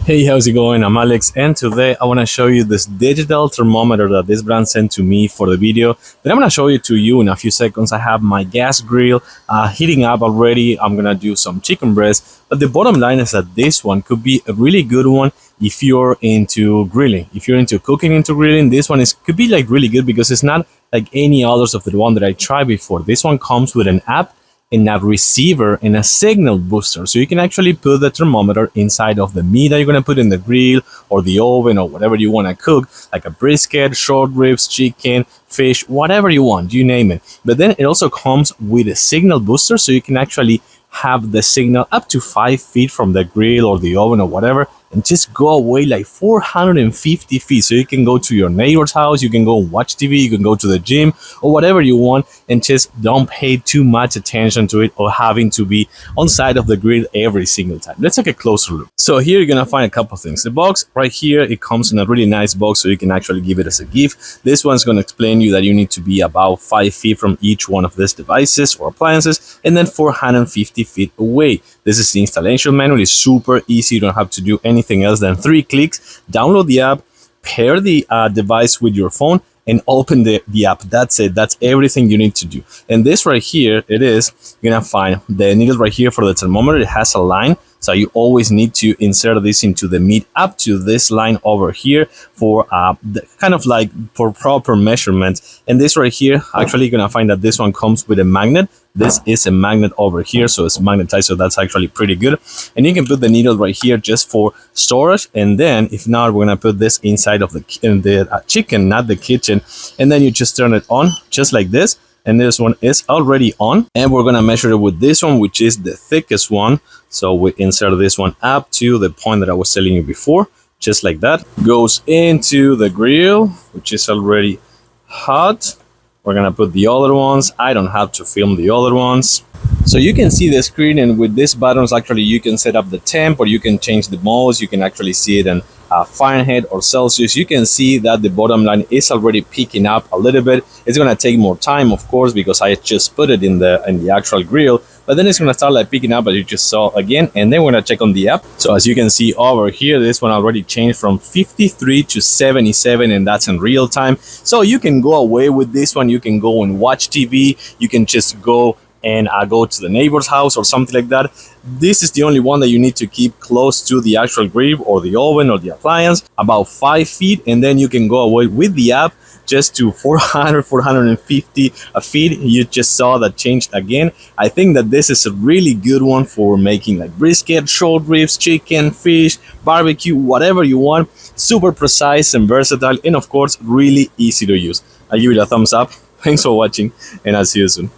Hey, how's it going? I'm Alex, and today I want to show you this digital thermometer that this brand sent to me for the video. Then I'm going to show it to you in a few seconds. I have my gas grill heating up already. I'm going to do some chicken breast. But the bottom line is that this one could be a really good one if you're into grilling. If you're into cooking, into grilling, this one could be like really good because it's not like any others of the one that I tried before. This one comes with an app and a receiver and a signal booster, so you can actually put the thermometer inside of the meat that you're going to put in the grill or the oven or whatever you want to cook, like a brisket, short ribs, chicken, fish, whatever you want, you name it. But then it also comes with a signal booster, so you can actually have the signal up to 5 feet from the grill or the oven or whatever, and just go away like 450 feet. So you can go to your neighbor's house, you can go watch TV, you can go to the gym or whatever you want, and just don't pay too much attention to it or having to be on side of the grill every single time. Let's take a closer look. So here you're gonna find a couple of things. The box right here, it comes in a really nice box, so you can actually give it as a gift. This one's gonna explain you that you need to be about 5 feet from each one of these devices or appliances, and then 450 feet away. This is the installation manual. It's super easy. You don't have to do anything else than 3 clicks. Download the app, pair the device with your phone, and open the app. That's it. That's everything you need to do. And this right here, it is, you're gonna find the needle right here for the thermometer. It has a line, so you always need to insert this into the meat up to this line over here for kind of like for proper measurement. And this right here, actually, you're gonna find that this one comes with a magnet. This is a magnet over here, so it's magnetized, so that's actually pretty good. And you can put the needle right here just for storage. And then if not, we're gonna put this inside of the chicken, not the kitchen. And then you just turn it on just like this. And this one is already on, and we're gonna measure it with this one, which is the thickest one. So we insert this one up to the point that I was telling you before, just like that. Goes into the grill, which is already hot. We're gonna put the other ones. I don't have to film the other ones. So you can see the screen, and with these buttons, actually you can set up the temp, or you can change the modes. You can actually see it in Fahrenheit or Celsius. You can see that the bottom line is already picking up a little bit. It's gonna take more time, of course, because I just put it in the actual grill. But then it's gonna start like picking up, as you just saw again. And then we're gonna check on the app. So as you can see over here, this one already changed from 53 to 77, and that's in real time. So you can go away with this one. You can go and watch TV. You can just go and go to the neighbor's house or something like that. This is the only one that you need to keep close to the actual grill or the oven or the appliance, about 5 feet, and then you can go away with the app just to 450 feet. You just saw that changed again. I think that this is a really good one for making like brisket, short ribs, chicken, fish, barbecue, whatever you want. Super precise and versatile, and of course really easy to use. I'll give it a thumbs up. Thanks for watching, and I'll see you soon.